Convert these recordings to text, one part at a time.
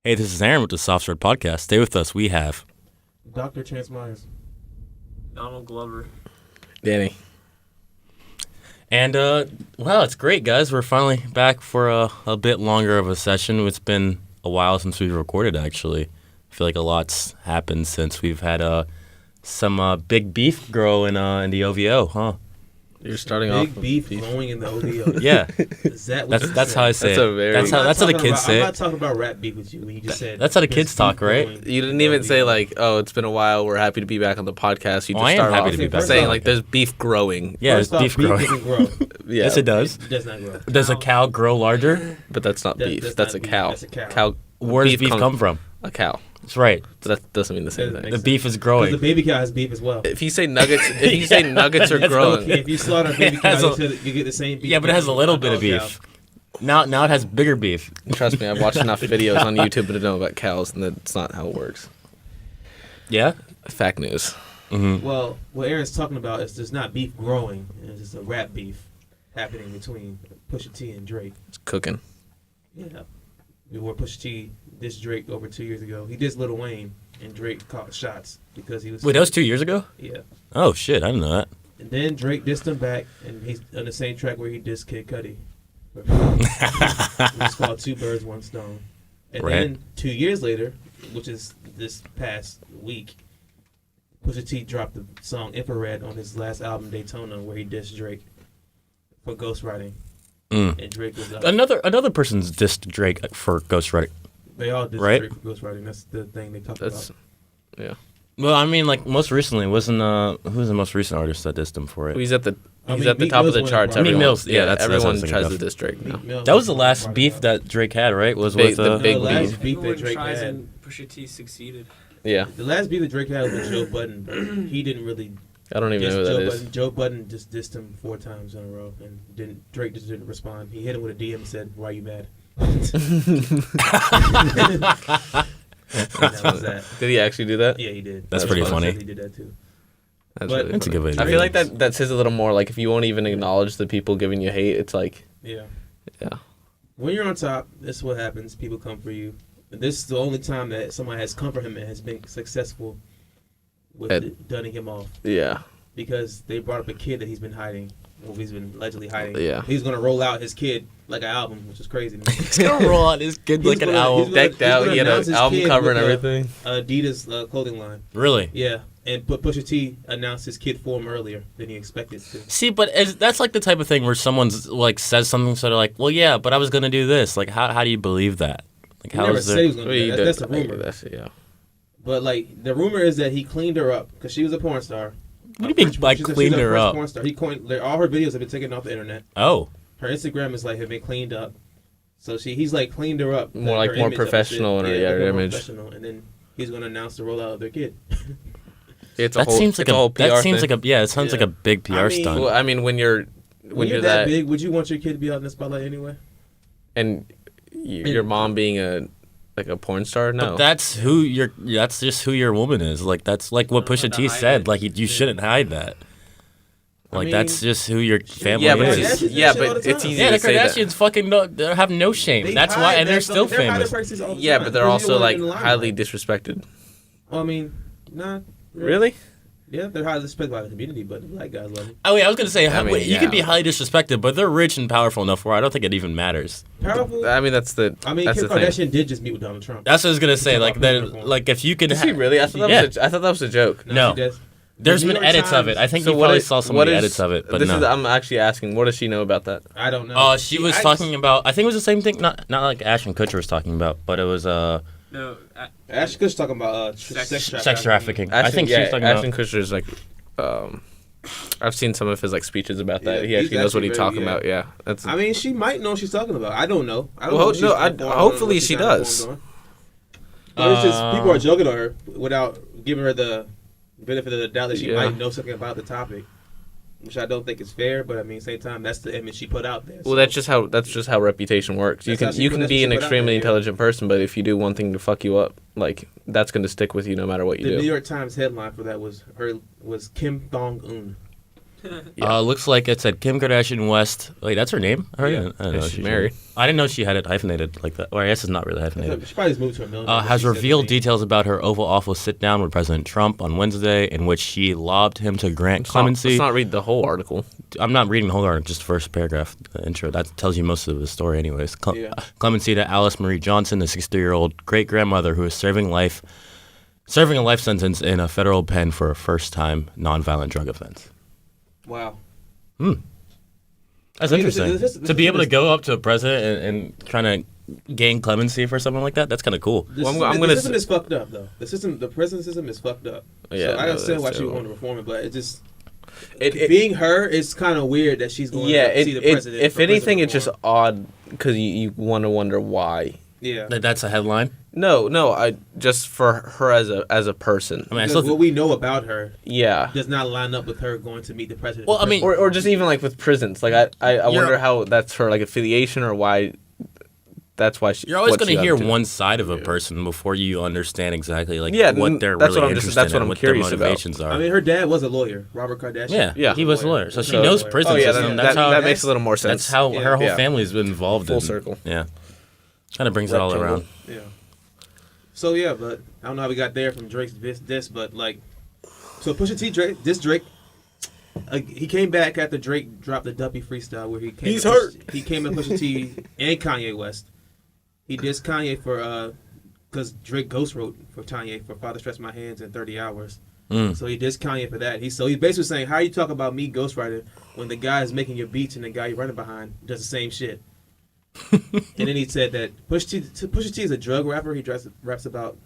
Hey, this is Aaron with the Soft Sword Podcast. Stay with us. We have Dr. Chance Myers. Donald Glover. Danny. And, well, it's great, guys. We're finally back for a bit longer of a session. It's been a while since we've recorded, actually. I feel like a lot's happened since we've had some big beef grow in the OVO, huh? You're starting off Big beef growing in the OVO. Yeah. Is that what That's how I say it. That's how the kids say I'm it. not talking about rap beef with you when you just said. That's how the there's kids talk, beef right? growing You didn't in the even say OVO. like, "Oh, it's been a while. We're happy to be back on the podcast." You Oh, just I am start happy off to be back on saying the like, podcast. "There's beef growing." Yeah, First there's off, beef growing. doesn't grow. Yeah, Yes, it does. It does not grow. Does a cow grow larger? but that's not That- beef. that's That's a not beef. cow. That's a cow. Where does beef come from? A cow. That's right. So that doesn't mean the same That thing. The makes beef is Because growing. the baby cow has beef as well. If you say nuggets, nuggets are That's growing. Okay, if you slaughter a baby It has cow, a- you get the same beef. Yeah, but it has a little bit of cow. beef. Now it has bigger beef. Trust me, I've watched enough videos on YouTube to know about cows, and that's not how it works. Yeah? Fact news. Mm-hmm. Well, what Aaron's talking about is there's not beef growing. It's just a rap beef happening between Pusha T and Drake. It's cooking. Yeah. Where Pusha T dissed Drake over 2 years ago. He dissed Lil Wayne, and Drake caught shots because he was. Wait, that was 2 years ago? Yeah. Oh, shit. I didn't know that. And then Drake dissed him back, and he's on the same track where he dissed Kid Cudi. It's called Two Birds, One Stone. And Right. then 2 years later, which is this past week, Pusha T dropped the song Infrared on his last album, Daytona, where he dissed Drake for ghostwriting. Mm. And Drake was up. Another person's dissed Drake for ghostwriting. They all dissed Right. Drake for ghostwriting. That's the thing they talked That's about. yeah. Well, I mean, like, most recently, wasn't, who was the most recent artist that dissed him for it? He's at the I he's mean, at the Meek top of Mill's the one charts. that brought it Everyone, Meek Mill's- yeah, that's what I was everyone thinking tries of. to diss Drake now. Meek Mill That was the brought last it beef up. that Drake had, right? Was Big- with, the big The last beef. beef that Everyone Drake tries had. and Pusha T succeeded. Yeah, The last beef that Drake had was with Joe Budden, but he didn't really I don't even diss know who Joe that is. Budden. Joe Budden just dissed him 4 times in a row, and Drake just didn't respond. He hit him with a DM and said, "Why are you mad?" And that was that. Did he actually do that? Yeah, he did. That's That's pretty funny. funny. He did that too. That's, But- really That's a funny. good way to I do feel it. like that says a little more. Like if you won't even acknowledge the people giving you hate, it's like Yeah. yeah. When you're on top, this is what happens. People come for you. And this is the only time that somebody has come for him and has been successful with dunning him off. Yeah. Because they brought up a kid that he's been hiding. Well, he's been allegedly hiding. Yeah. He's going to roll out his kid like an album, which is crazy to me. He's gonna roll out his kid like an He's owl. gonna- Decked out. gonna He had announce an his album kid cover and with everything. Adidas clothing line. Really? Yeah. And Pusha T announced his kid for him earlier than he expected to. See, but that's like the type of thing where someone's like says something sort of like, well, yeah, but I was gonna do this. Like, how do you believe that? Like, He how never is said he there? was going to do that. That's the rumor. Yeah. But, like, the rumor is that he cleaned her up because she was a porn star. What do you mean, like, cleaned her up? Porn star. He coined, all her videos have been taken off the internet. Oh, Her Instagram is like have been cleaned up. So he's like cleaned her up. More like her more image of it. professional in her- yeah, her more image. professional. And then he's going to announce the rollout of their kid. It's that seems like it's a whole PR that seems thing. like a it sounds Yeah. like a big PR I mean- stunt. Well, I mean, when you're that big, would you want your kid to be out in the spotlight anyway? and your mom being a porn star, no. But that's who that's just who your woman is. Like, that's like what don't Pusha have to T hide said. it. Like, you shouldn't hide that. I Like, mean, that's just who your family yeah, but Kardashians is. do that yeah, shit all but the it's time. easy Yeah, the to say that. Kardashians fucking they have no shame. They That's hide why, and they're that still fucking- they're hiding famous. persons all the Yeah, time. but they're Who's also the one like in the limelight? highly disrespected. Well, I mean, nah. Really? Yeah, they're highly respected by the community, but the black guys love them. Oh, wait, I was gonna say, I mean, you can be yeah. highly disrespected, but they're rich and powerful enough where I don't think it even matters. Powerful. I mean, that's I mean, that's Kim the thing. Kardashian did just meet with Donald Trump. That's what I was gonna say. talking Like, about then, political. like if you could, Did she really? I thought Yeah. that was a joke. No. she does. There's The New been York edits of it. Times- I think So you what probably is- saw some what of the is- edits of it, but this no. is I'm actually asking. What does she know about that? I don't know. Oh, she was I talking about. I think it was the same thing. Not like Ashton Kutcher was talking about, but it was No, Ashton Kutcher's talking about sex trafficking. I think she was talking Ashton about. Kutcher's like, I've seen some of his like speeches about that. Yeah, He he's actually knows what actually he's very- talking yeah. about. Yeah, that's. I mean, she might know what she's talking about. I don't know. I don't Well, know. What she's no, informed on, hopefully what she's she not does. informed on. But it's just people are joking on her without giving her the benefit of the doubt that she Yeah. might know something about the topic, which I don't think is fair. But I mean, same time, that's the image she put out there. Well, so- that's just how reputation works. You That's how can she put- that's be what an she put out extremely there, yeah. intelligent person, but if you do one thing to fuck you up, like that's going to stick with you no matter what you the do. New York Times headline for that was Kim Jong Un. Looks like it said Kim Kardashian West. Wait, that's her name? I didn't know she's she married. I didn't know she had it hyphenated like that. Or I guess it's not really hyphenated. She probably just moved to a million. Has revealed details about her Oval Office sit-down with President Trump on Wednesday, in which she lobbed him to grant clemency. Let's not read the whole article. I'm not reading the whole article, just the first paragraph, the intro. That tells you most of the story anyways. Clemency to Alice Marie Johnson, the 60-year-old great-grandmother who is serving a life sentence in a federal pen for a first-time nonviolent drug offense. Wow. That's interesting. To be able to go up to a president and trying to gain clemency for something like that, that's kind of cool. The system is fucked up, though. The prison system is fucked up. Yeah, so I understand why she would want to reform it, but it just... being her, it's kind of weird that she's going to see the president. If anything, it's just odd because you want to wonder why. Yeah. That's a headline? No, I just for her as a person. I mean, what we know about her yeah does not line up with her going to meet the president. Well, I mean... Or just even like with prisons. Like I wonder how that's her like affiliation or why... That's why you're always going to hear one side of a person before you understand exactly like what they're that's really what interested in, I'm what their curious motivations are. I mean, her dad was a lawyer, Robert Kardashian. Yeah, he was a lawyer, so she knows prison system. That makes a little more sense. That's how her whole family's been involved in. Full circle. Yeah, kind of brings it all around. Yeah. So yeah, but I don't know how we got there from Drake's diss, but like, so Pusha T Drake. He came back after Drake dropped the Duppy freestyle where he came. He's hurt. He came at Pusha T and Kanye West. He dissed Kanye for because Drake ghost wrote for Kanye for Father Stretch My Hands in 30 Hours. So he dissed Kanye for that. He's basically saying, how you talk about me ghostwriting when the guy is making your beats and the guy you're running behind does the same shit. And then he said that Pusha T is a drug rapper. He raps about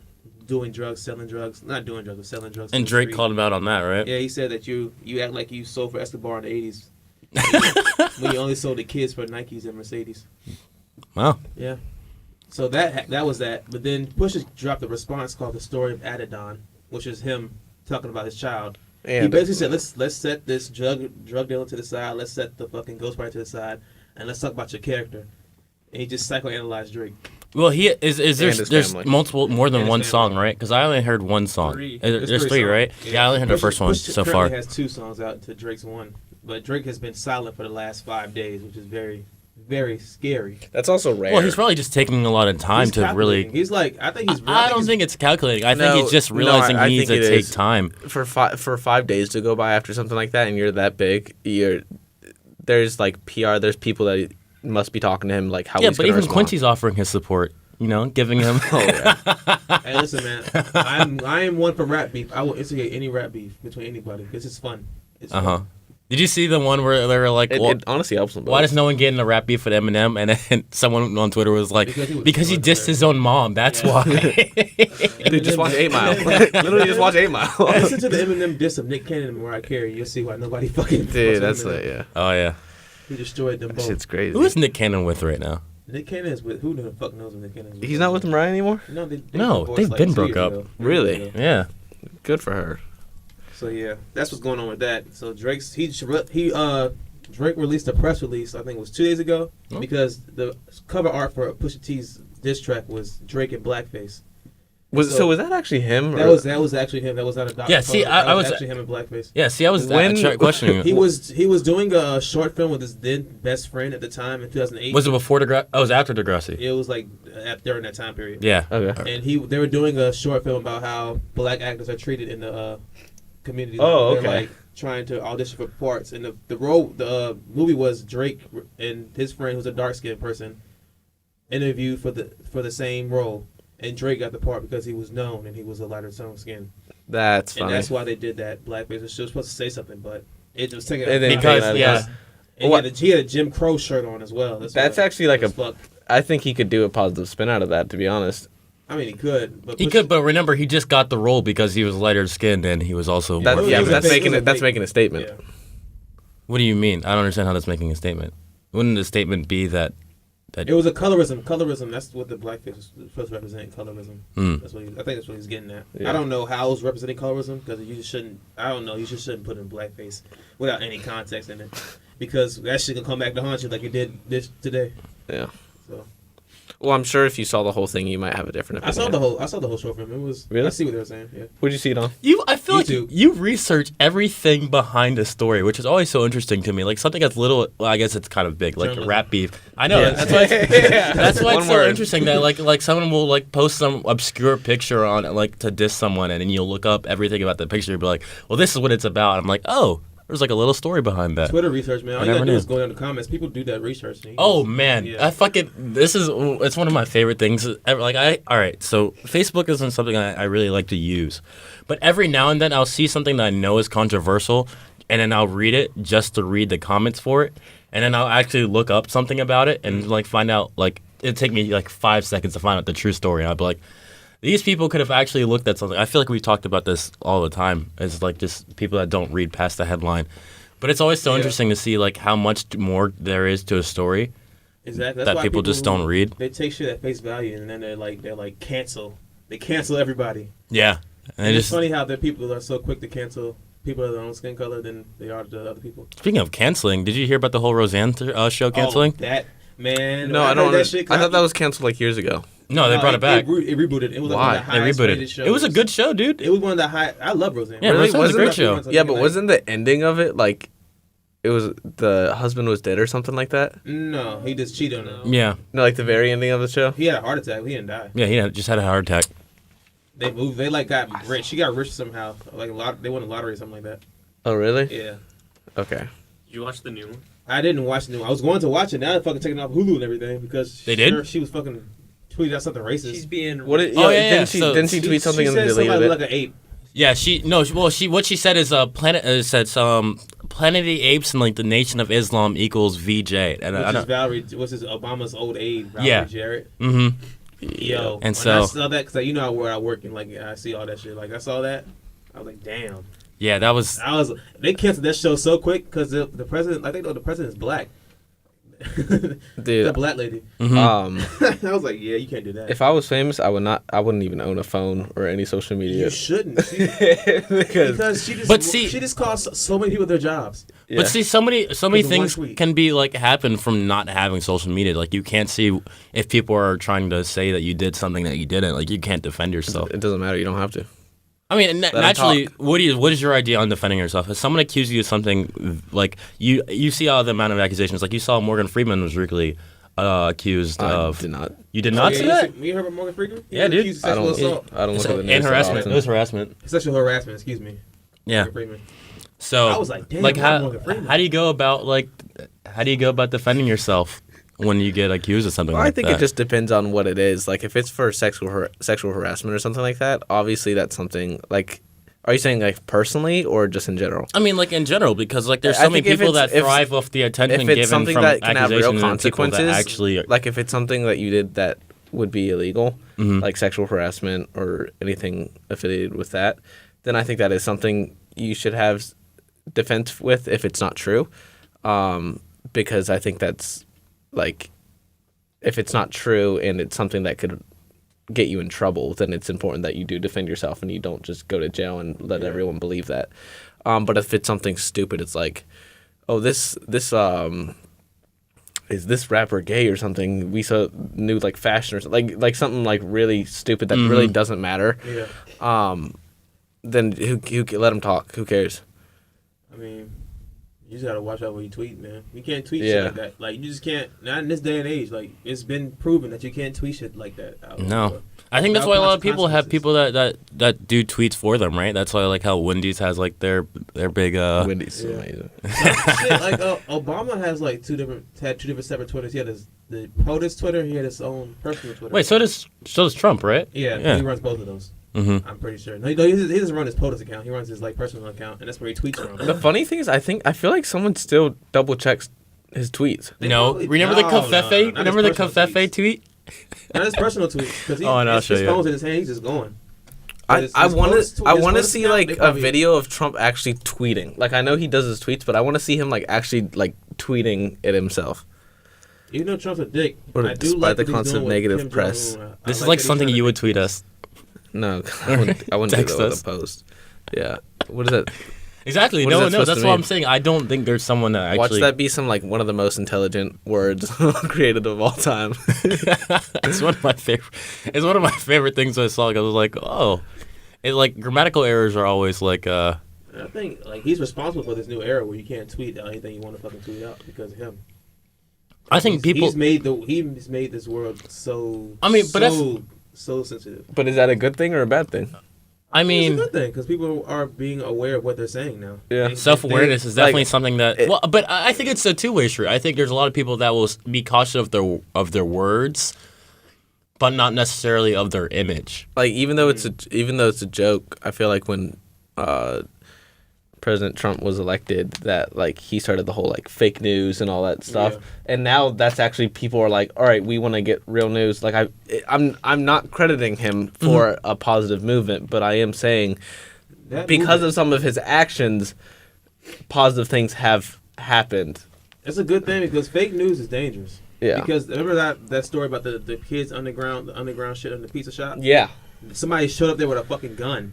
doing drugs, selling drugs, not doing drugs, but selling drugs. And Drake called him out on that, right? Yeah, he said that you act like you sold for Escobar in the 80s when you only sold to kids for Nikes and Mercedes. Wow. Yeah. So that was that. But then Pusha dropped a response called "The Story of Adidon," which is him talking about his child. And he basically said, "Let's set this drug dealer to the side. Let's set the fucking ghostwriter to the side, and let's talk about your character." And he just psychoanalyzed Drake. Well, he there's more than one song, right? Because I only heard one song. There's three, right? Yeah, I only heard the first one so far. Pusha has 2 songs out to Drake's 1, but Drake has been silent for the last 5 days, which is very, very scary. That's also rare. Well, he's probably just taking a lot of time to really. He's like, I don't think it's calculating. I think he's just realizing he needs to take time. For 5 days to go by after something like that, and you're that big, there's like PR. There's people that must be talking to him like how. Yeah, but even Quincy's offering his support. Giving him. Hey, listen, man. I am one for rap beef. I will instigate any rap beef between anybody because it's fun. It's fun. Did you see the one where they were like, it honestly helps him. Why does no one get in a rap beef with Eminem? And then someone on Twitter was like, because he dissed his own mom. That's why. Dude, just watch 8 Mile. Literally, just watch 8 Mile. Listen to the Eminem diss of Nick Cannon and Mariah Carey. You'll see why nobody fucking. Dude, that's it. Yeah. Oh yeah. He destroyed them both. Shit's crazy. Who is Nick Cannon with right now? Nick Cannon is with who the fuck knows what Nick Cannon is with? He's not with Mariah anymore? No, they've been broke up. Really? Yeah. Good for her. So yeah, that's what's going on with that. So Drake released a press release, I think it was 2 days ago, because the cover art for Pusha T's diss track was Drake in blackface. Was that actually him? That was actually him. That was not a doctor. Yeah, see, I was actually him in blackface. Yeah, see, I was questioning. He was doing a short film with his then best friend at the time in 2008. Was it before Degrassi? Oh, it was after Degrassi. It was like during that time period. Yeah. Okay. And they were doing a short film about how black actors are treated in the community. Oh, okay. They're like trying to audition for parts, and the movie was Drake and his friend, who's a dark skinned person, interviewed for the same role. And Drake got the part because he was known and he was a lighter tone skin. That's funny. And that's why they did that blackface. She was supposed to say something, but it was taken because And he had a Jim Crow shirt on as well. That's actually like I think he could do a positive spin out of that, to be honest. I mean, he could. But remember, he just got the role because he was lighter skinned and he was also. That's making a statement. Yeah. What do you mean? I don't understand how that's making a statement. Wouldn't the statement be that it was a colorism. Colorism. That's what the blackface was supposed to represent. Colorism. I think that's what he's getting at. Yeah. I don't know how it's representing colorism because you just shouldn't. I don't know. You just shouldn't put in blackface without any context in it because that shit can come back to haunt you like it did this today. Yeah. So. Well, I'm sure if you saw the whole thing, you might have a different I opinion. saw the whole show from him. It was Really? I see what they were saying. Yeah. What'd you see it on? I feel YouTube. like you research everything behind a story, which is always so interesting to me. Like something that's little, well, I guess it's kind of big, like Journalism. rap beef. I know Yeah. that's why. That's why One it's so word. interesting that like someone will like post some obscure picture on like to diss someone, and then you'll look up everything about the picture and be like, well, this is what it's about. I'm like, oh, there's like a little story behind that. Twitter research, man. All you never gotta do knew. is go down the comments. People do that research. And you Oh just- man, yeah. it's one of my favorite things ever. All right, so Facebook isn't something I really like to use, but every now and then I'll see something that I know is controversial, and then I'll read it just to read the comments for it, and then I'll actually look up something about it and like find out, like it'd take me like 5 seconds to find out the true story, and I'd be like, these people could have actually looked at something. I feel like we talked about this all the time. It's like just people that don't read past the headline. But it's always so Yeah. interesting to see like how much more there is to a story Exactly. That's that why people just don't read. They take shit at face value, and then they're like cancel. They cancel everybody. Yeah. And And it it's just funny how the people are so quick to cancel people of their own skin color than they are to other people. speaking of canceling, did you hear about the whole Roseanne show canceling? Oh, that man. No, when I don't. heard that shit. I thought that was canceled like years ago. No, they brought it back. It rebooted. It was like Why? one of the They highest rebooted. rated shows. It was a good show, dude. It was one of the high. I love Roseanne. Yeah, Really? Roseanne was a great Wasn't show. Yeah, but wasn't the ending of it like it was the husband was dead or something like that? No, he just cheated on her. Yeah. No, like the very ending of the show. He had a heart attack. He didn't die. Yeah, he just had a heart attack. They moved. They like got rich. She got rich somehow. Like they won a lottery or something like that. Oh, really? Yeah. Okay. Did you watch the new one? I didn't watch the new. I was going to watch it. Now they're fucking taking it off Hulu and everything because They did? She was fucking tweeted out something racist. She's being. What? Oh, yeah, Didn't she? so Didn't she tweet something she and said deleted somebody it? looked like an ape. Yeah, what she said is Planet of the Apes and like the Nation of Islam equals VJ. And I Which is don't. Valerie, what's his Obama's old aide, Valerie Yeah. Jarrett. Mm-hmm. Yo, And when so- I saw that, because you know where I work and like I see all that shit. Like I saw that, I was like, damn. Yeah, that was. They canceled that show so quick because the president, I think the president is black. Dude. The black lady. Mhm. I was like, yeah, you can't do that. If I was famous, I wouldn't even own a phone or any social media. You shouldn't. because Because she just, But see- she just cost so many people their jobs. yeah. But see, so many With the one things tweet. can be like happen from not having social media. Like you can't see if people are trying to say that you did something that you didn't. Like you can't defend yourself. it doesn't matter. You don't have to. I mean, 'em naturally, talk. what is your idea on defending yourself? If someone accuses you of something, like you see all the amount of accusations. Like you saw Morgan Freeman was really accused I of. did not. You did not Oh, see yeah, that? You heard about Morgan Freeman? He Yeah, was dude. accused of I sexual don't. assault. I don't look at the news And that harassment. often. It was harassment. Sexual harassment, excuse me. Yeah. Morgan Freeman. So I was like, damn, like why Morgan Freeman? how do you go about defending yourself when you get accused of something Well, like I think that? it just depends on what it is. Like if it's for sexual harassment or something like that, obviously that's something like. Are you saying like personally or just in general? I mean, like in general, because like there's I so many think if people that it's- if- thrive off the attention If it's given something from that can have real accusations and people that consequences, actually. like if it's something that you did that would be illegal, Mhm. like sexual harassment or anything affiliated with that, then I think that is something you should have defense with if it's not true, because I think that's like if it's not true and it's something that could get you in trouble, then it's important that you do defend yourself and you don't just go to jail and let everyone believe that. But if it's something stupid, it's like, oh, this is this rapper gay or something? We saw new like fashion or something, like something like really stupid that really doesn't matter. Yeah. Then who let him talk? Who cares? I mean, you just gotta watch out what you tweet, man. You can't tweet Yeah. shit like that. Like, you just can't, not in this day and age. Like, it's been proven that you can't tweet shit like that. No. I think that's why a lot of people have people that do tweets for them, right? That's why like how Wendy's has like their big Wendy's yeah. amazing. Shit, like, Obama has like two different separate Twitters. He had the POTUS Twitter, he had his own personal Twitter. Wait, so does Trump, right? Yeah, he runs both of those. Mm-hmm. I'm pretty sure. No, he doesn't run his POTUS account. He runs his like personal account, and that's where he tweets from. The funny thing is, I feel like someone still double checks his tweets. No, probably- remember the no, Covfefe? no, not Remember the his personal Covfefe tweet? Not his personal tweet, because Oh, and I'll show his you. phone's in his hand. He's just going. I want to his see account, like they a probably- video of Trump actually tweeting. Like I know he does his tweets, but I want to see him like actually like tweeting it himself. Even though Trump's a dick, Or I do despite like the what he's constant doing with negative Kim press. Jong-un. I This is like like that he's something trying to you would make tweet us. No, I wouldn't do that Text with us. a post. Yeah, what is that? Exactly. What is No, that no, supposed that's to what mean? I'm saying. I don't think there's someone that Watch actually. that be some like one of the most intelligent words created of all time. It's one of my favorite. It's one of my favorite things I saw. 'Cause I was like, oh, it like grammatical errors are always like. And I think like he's responsible for this new era where you can't tweet anything you want to fucking tweet out because of him. I think people. He's made this world so. I mean, but so sensitive. But is that a good thing or a bad thing? I It's mean, a good thing because people are being aware of what they're saying now. Yeah. self-awareness is definitely like, something that. Well, but I think it's a two-way street. I think there's a lot of people that will be cautious of their words, but not necessarily of their image. Like even though it's a joke, I feel like when President Trump was elected, that like he started the whole like fake news and all that stuff, Yeah. and now that's actually people are like, all right, we want to get real news. Like I'm not crediting him for a positive movement, but I am saying That because movement, of some of his actions, positive things have happened. it's a good thing because fake news is dangerous. Yeah. Because remember that story about the kids the underground shit in the pizza shop? Yeah. Somebody showed up there with a fucking gun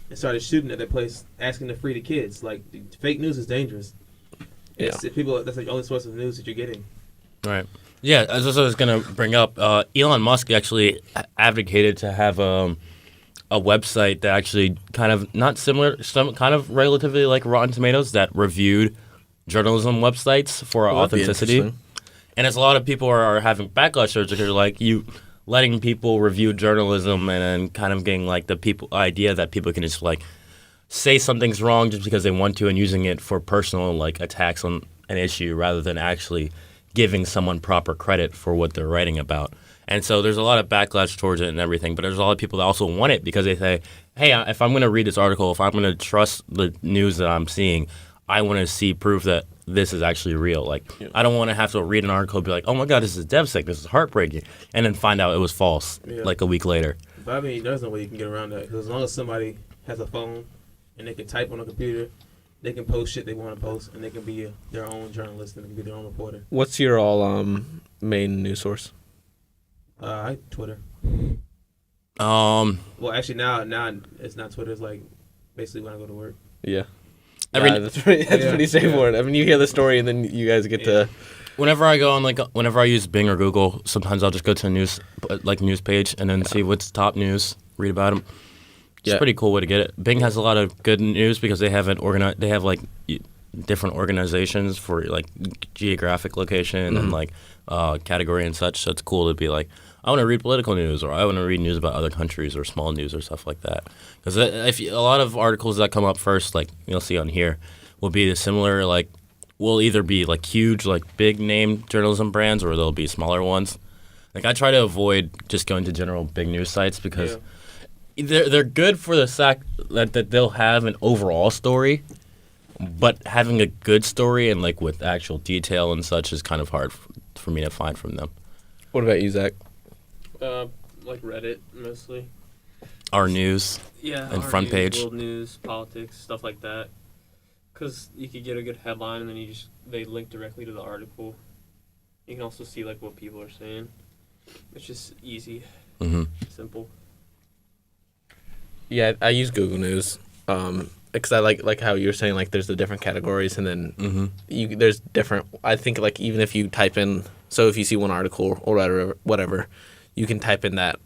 and started shooting at that place, asking to free the kids. Like fake news is dangerous. Yeah. If people, that's the only source of news that you're getting. Right. Yeah, that's what I was gonna bring up. Elon Musk actually advocated to have a website that actually kind of not similar, some kind of relatively like Rotten Tomatoes that reviewed journalism websites for Well, that'd be authenticity. interesting. And as a lot of people are having backlash towards it, they're like you letting people review journalism and then kind of getting like the people idea that people can just like say something's wrong just because they want to and using it for personal like attacks on an issue rather than actually giving someone proper credit for what they're writing about. And so there's a lot of backlash towards it and everything, but there's a lot of people that also want it because they say, hey, if I'm going to read this article, if I'm going to trust the news that I'm seeing, I want to see proof that this is actually real. Like, I don't want to have to read an article and be like, oh my God, this is devastating, this is heartbreaking, and then find out it was false like a week later. But I mean, there's no way you can get around that. 'Cause as long as somebody has a phone and they can type on a computer, they can post shit they want to post, and they can be their own journalist and they can be their own reporter. What's your all main news source? Twitter. Um, Well, actually, now it's not Twitter. It's like basically when I go to work. Yeah. Every- That's pretty straightforward. I mean, you hear the story and then you guys get to. whenever I go on whenever I use Bing or Google, sometimes I'll just go to a news page and then see what's top news, read about them. It's a pretty cool way to get it. Bing has a lot of good news because they have they have like different organizations for like geographic location and like category and such. So it's cool to be like, I want to read political news or I want to read news about other countries or small news or stuff like that. Because if a lot of articles that come up first, like you'll see on here, will be similar. Like will either be like huge, like big name journalism brands, or they'll be smaller ones. Like I try to avoid just going to general big news sites because they're good for the fact that they'll have an overall story, but having a good story and like with actual detail and such is kind of hard for me to find from them. What about you, Zach? Like Reddit mostly. Our news. Yeah. And our front news, page. World news, politics, stuff like that. Because you could get a good headline and then they link directly to the article. You can also see like what people are saying. It's just easy, simple. Yeah, I use Google News because I like how you were saying like there's the different categories and then there's different. I think like even if you type in, so if you see one article or whatever, you can type in that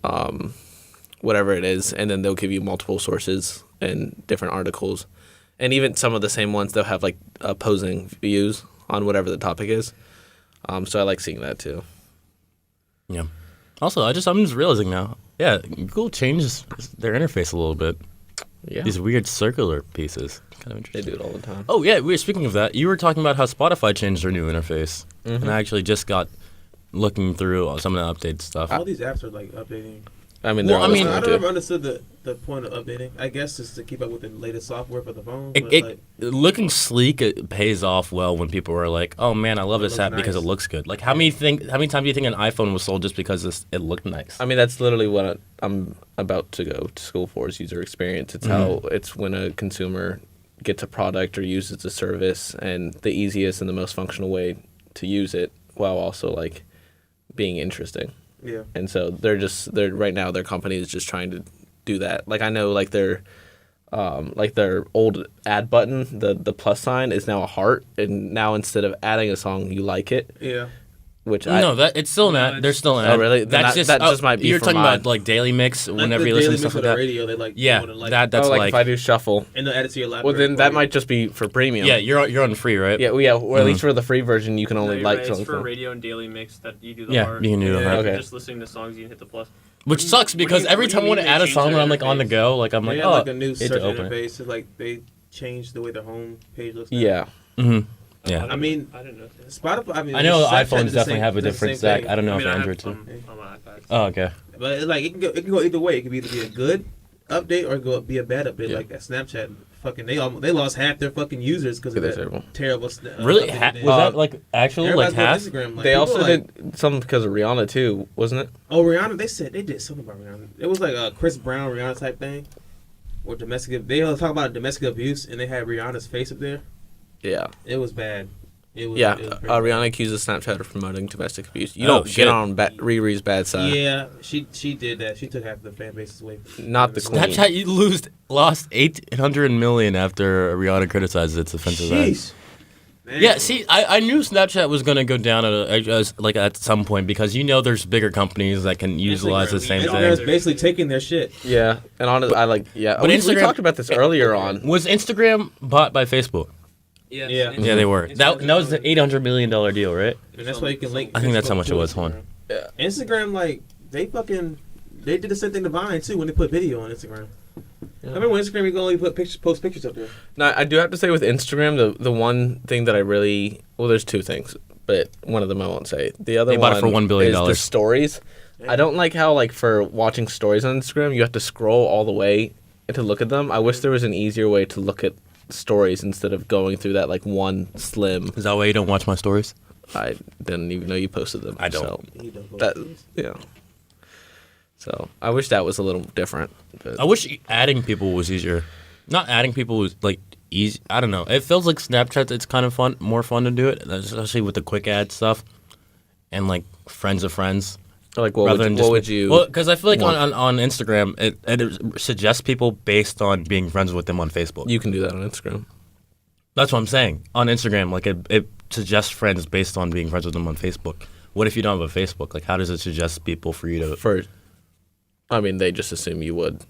whatever it is, and then they'll give you multiple sources and different articles, and even some of the same ones they'll have like opposing views on whatever the topic is. So I like seeing that too. Yeah. Also, I'm just realizing now. Yeah, Google changes their interface a little bit. Yeah, These weird circular pieces. Kind of they interesting. do it all the time. Oh yeah, speaking of that, you were talking about how Spotify changed their new interface, and I actually just got looking through some of the updated stuff. All these apps are like updating. I mean, Well, they're I mean- I to. don't ever understood the point of updating. I guess is to keep up with the latest software for the phone. But It looking sleek, it pays off well when people are like, "Oh man, I love this looks app because it nice. looks good." Like how many times do you think an iPhone was sold just because it looked nice? I mean, that's literally what I'm about to go to school for is user experience. It's how it's when a consumer gets a product or uses a service and the easiest and the most functional way to use it while also like being interesting. yeah. And so they're right now their company is just trying to do that. Like I know like they're like their old ad button, the plus sign is now a heart, and now instead of adding a song, you like it. Yeah. Which No, that it's still not. There's still an ad. Oh, really? Then That's that just might be You're for talking mine. about like Daily Mix Like whenever the you listen Daily to Mix stuff on like the that. radio, they like Yeah, want to, like, that's like if I do shuffle. and they'll add it to your library. Well, then that might just be for premium. Yeah, you're on free, right? Yeah, or at least for the free version, you can No, only you're like right. It's songs. for radio and daily mix that you do the Yeah, heart. you can do the Yeah. heart. Okay. Just listening to songs, you can hit the plus. Which sucks because every what do time I you want to mean add they a song changed when I'm their like on the interface? go, like I'm They like, had oh, like a new it's search open. interface. It's like they changed the way their home page looks. now. Yeah. Mm-hmm. Yeah. I mean, I didn't know that. Spotify. I mean, I know Snapchat iPhones does the definitely same- have a does the different same Zack. thing. I don't know I mean, if I have Android too. on my iPad. Oh, okay. But it's like it can go either way. It could either be a good update or be a bad update. Yeah. Like that Snapchat, fucking they lost half their fucking users because of That's that terrible. terrible. Really? update they did. Was that like actually like Everybody's half? going to Instagram. Like, They people also like, did something because of Rihanna too, wasn't it? Oh, Rihanna. They did something about Rihanna. It was like a Chris Brown Rihanna type thing, or domestic. They all talk about domestic abuse, and they had Rihanna's face up there. Yeah. It was bad. It was, Yeah. it was pretty Rihanna accuses Snapchat of promoting domestic abuse. You Oh, don't shit. get on Riri's bad bad. side. Yeah, she did that. She took half the fan bases away. Not the queen. Snapchat lost 800 million after Rihanna criticized its offensive ad. Jeez. Man. Yeah, see, I knew Snapchat was gonna go down at some point because there's bigger companies that can utilize the same Instagram's thing. basically taking their shit. Yeah. And honestly, But we Instagram- talked about this earlier on. Was Instagram bought by Facebook? Yes, Yeah. Yeah, they were. That was the $800 million deal, right? And that's why you can link. I think that's how Facebook much to it was, hold on. Instagram. Instagram, like, they did the same thing to Vine, too, when they put video on Instagram. I remember when Instagram, you can only post pictures up there. Now, I do have to say with Instagram, the one thing that I really... Well, there's two things, but one of them I won't say. The other They bought it for $1 billion. is the stories. Yeah. I don't like how, like, for watching stories on Instagram, you have to scroll all the way to look at them. I wish there was an easier way to look at stories instead of going through that, like, one slim... Is that why you don't watch my stories? I didn't even know you posted them. I don't. So, You don't post that, pictures. yeah. So, I wish that was a little different. But I wish adding people was easier. Not adding people was like easy. I don't know. It feels like Snapchat. It's kind of fun, more fun to do it, especially with the quick ad stuff, and like friends of friends. like, what would you... Well, because I feel like want? on Instagram, it suggests people based on being friends with them on Facebook. You can do that on Instagram. That's what I'm saying. On Instagram, like it suggests friends based on being friends with them on Facebook. What if you don't have a Facebook? Like, how does it suggest people for you to? I mean, they just assume you would,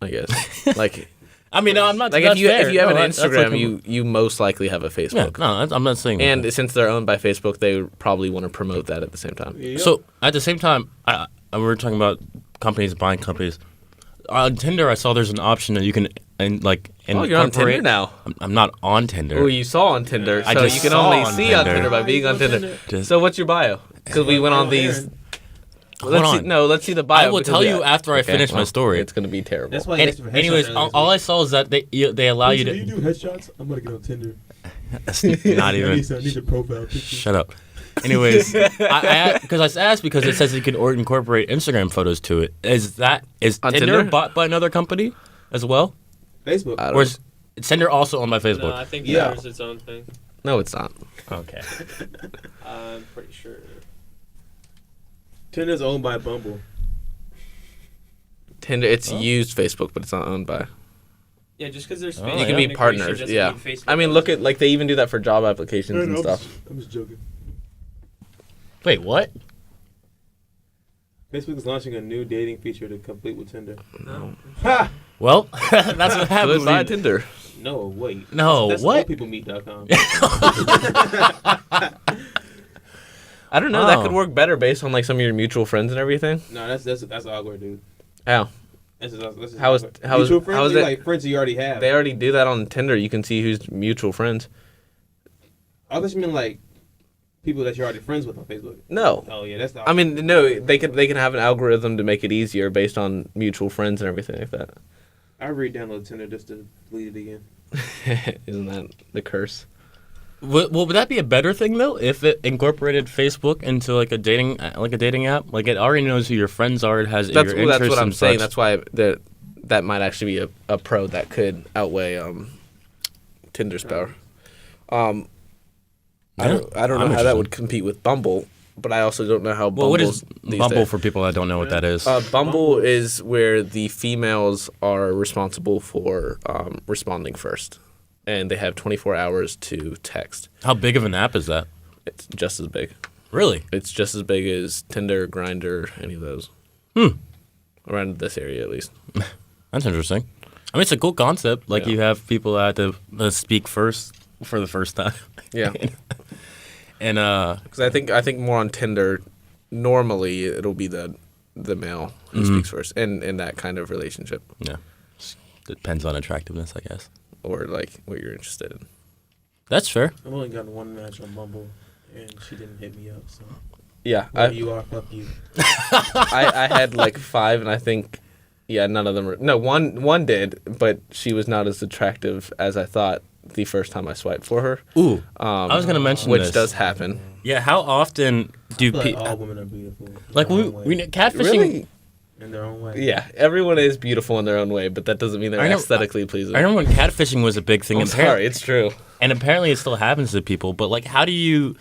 I guess. Like, I mean, no, I'm not. like that's if you fair. have No, an that's like Instagram, you most likely have a Yeah, Facebook. no, I'm not saying. And since they're owned by Facebook, they probably want to promote that at the same time. Yep. So at the same time, we were talking about companies buying companies. On Tinder, I saw there's an option that you can Oh, you're on Tinder now. I'm not on Tinder. Oh, you saw on Tinder, I so just you can saw only on see on Tinder. Tinder by being on Tinder. Just- So what's your bio? Because we went on these. Hold Let's on. see, no, let's see the bio. I will because tell you after I Okay, finish my well, story. It's going to be terrible. That's why. Anyways, all I saw is that they allow you to. do headshots? I'm gonna get on Tinder. That's not even. I need a profile picture. Shut up. Anyways, I asked because it says you can incorporate Instagram photos to it. Is On Tinder Tinder? bought by another company as well, Facebook. I don't or is Tinder also owned by No, Facebook? I think Yeah. Tinder's its own thing. No, it's not. Okay. I'm pretty sure. Tinder's owned by Bumble. Tinder, it's used Facebook, but it's not owned by. Yeah, just because there's Oh, Facebook You You can be integration partners. doesn't Yeah. mean Facebook I mean, does look it. at like they even do that for job applications and stuff. I'm just joking. Wait, what? Facebook is launching a new dating feature to compete with Tinder. No. Ha! Well, that's what happens. Goodbye Tinder. No, wait. No, That's what? oldpeoplemeet.com. I don't know. That Oh. could work better based on like some of your mutual friends and everything. No, that's awkward, dude. How? That's just How is- awkward. how is- mutual friends? how is They're it- like friends you already have? They already do that on Tinder. You can see who's mutual friends. I thought you mean like people that you're already friends with on Facebook. No. Oh yeah, that's the I mean, no. They can have an algorithm to make it easier based on mutual friends and everything like that. I re-download Tinder just to delete it again. Isn't that the curse? Would that be a better thing though if it incorporated Facebook into like a dating app? Like it already knows who your friends are. It has your interests That's what I'm and saying. such. That's why that might actually be a pro that could outweigh Tinder's power. I don't know I'm how that interested. would compete with Bumble but I also don't know how Well, what Bumble's is these Bumble days. for people that don't know what that is? Bumble is where the females are responsible for responding first, and they have 24 hours to text. How big of an app is that? It's just as big. Really? It's just as big as Tinder, Grindr, any of those. Around this area, at least. That's interesting. I mean, it's a cool concept. Like, Yeah. you have people that have to speak first for the first time. Yeah. And Because I think more on Tinder, normally it'll be the male who speaks first in that kind of relationship, yeah, depends on attractiveness, I guess. or like what you're interested in. That's fair. I've only gotten one match on Bumble, and she didn't hit me up. So Yeah, whoever you are, fuck you. I had like 5, and I think none of them were. No, one did, but she was not as attractive as I thought the first time I swiped for her. Ooh, I was gonna mention which this. does happen. Yeah, how often do I feel like people all women are beautiful. like in their we own way. we catfishing? Really? In their own way. Yeah, everyone is beautiful in their own way, but that doesn't mean I they're know- aesthetically pleasing. I remember when catfishing was a big thing. I'm and sorry, it's true. and apparently it still happens to people. But like, how do you?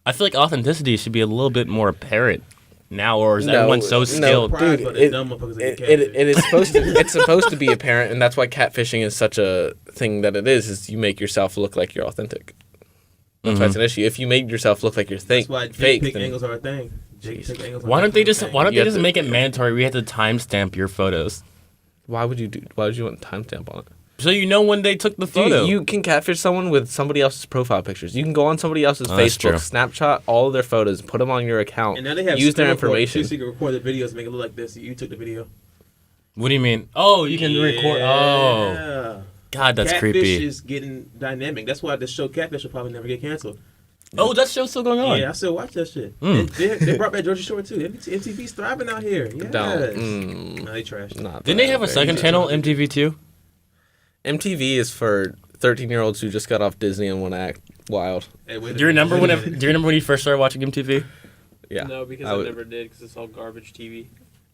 I feel like authenticity should be a little bit more apparent now, or is everyone so skilled? Pride, Dude, but the dumb motherfuckers that get it is supposed to. It's supposed to be apparent, and that's why catfishing is such a thing that it is. Is you make yourself look like you're authentic. That's why it's an issue. If you make yourself look like you're That's why fake, pick then angles are a thing. Jake pick angles. Why don't they just thing. Why don't You they have just to- make it mandatory? We have to timestamp your photos, why would you want timestamp on it? so you know when they took the Dude, photo. you can catfish someone with somebody else's profile pictures. You can go on somebody else's Oh, that's Facebook, true. Snapchat all of their photos, put them on your account, And now they have use their screen record, information. So you can record the videos, and make it look like this. You took the video. What do you mean? Oh, you can record. Oh, Yeah. God, that's Catfish creepy. is getting dynamic. That's why the show Catfish will probably never get canceled. Oh, that show's still going on. Yeah, I still watch that shit. Mm. They brought back Georgia Shore too. MTV's thriving out here. Yes. Don't. No, they trash. Not Didn't they that have a very second good. channel, MTV2? MTV is for 13-year-olds who just got off Disney and want to act wild. Hey, wait a Do you remember minute, when? wait a minute. Do you remember when you first started watching MTV? Yeah. No, because I I, would- never did, because it's all garbage TV.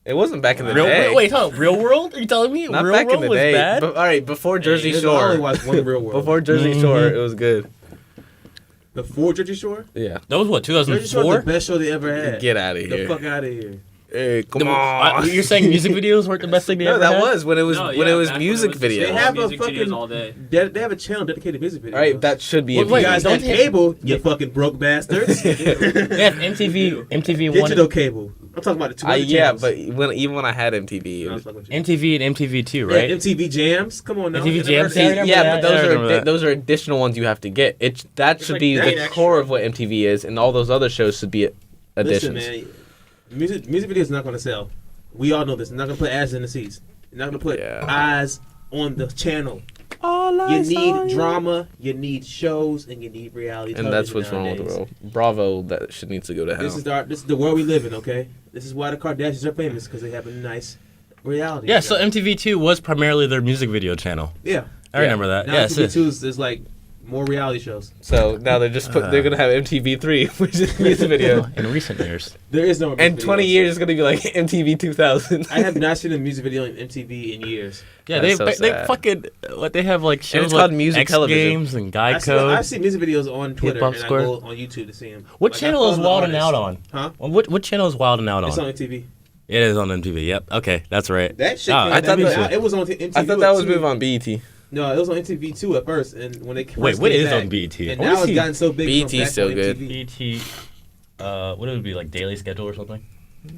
It wasn't back in the Real, day. wait, hold on. Real World? Are you telling me Not Real back World in the was day. bad? All right, before Jersey I Shore. only watched one Real World. Before Jersey Shore, it was good. Before Jersey Shore? Yeah. That was what, Jersey Shore's 2004? the best show they ever had. Get out of the here. fuck out of here. Hey, come on. You're saying music videos weren't the best thing they No, ever that had? was when it was No, when yeah, it was back music just videos. They have a music videos fucking- all day. They have a channel dedicated to music videos. All right, that should be. Wait, a You wait, guys don't had they- cable, you fucking broke bastards. They have MTV Digital one, cable. I'm talking about the two other yeah, channels. but even when I had MTV, it I was, was fucking with you. MTV and MTV2, Yeah, right? MTV Jams. Come on now. MTV You never Jams, heard yeah, I of remember yeah, that. but I remember that. those are additional ones you have to get. That should like be that the extra. core of what MTV is, and all those other shows should be Listen, additions. man, music videos not gonna sell. We all know this. They're not gonna put ads in the seats. They're not gonna put Yeah. eyes on the channel. All You eyes need on you. drama, you need shows, and you need reality. And that's television what's wrong with the nowadays. world. Bravo, that shit needs to go to hell. This is the world we live in. Okay, this is why the Kardashians are famous because they have a nice reality. Yeah, show. so MTV2 was primarily their music video channel. yeah. I remember that. Now Yeah, TV2 is like more reality shows. So now they're gonna have MTV3, which is music video. In recent years. There is no. And music 20 videos. years is gonna be like MTV 2000. I have not seen a music video on MTV in years. Yeah, That's they so they sad. fucking they have like shows it's like called music X television. Games and Guy I Code. see music videos on Twitter Hip-Hop and Square. I go on YouTube to see them. What Like, I channel is follow the Wild and Out artists. on? Huh? What channel is Wild and Out on? It's on MTV. It is on MTV. Yep. Okay, that's right. That shit. Ah, came I out- thought that that- it was on MTV. I thought that was too. move on BET. No, it was on MTV too at first, and when they Wait, first what came is back, on BET? And I wanna now it's see- gotten so big. BET it's is so on good. MTV. BT. What would it be like? Daily schedule or something?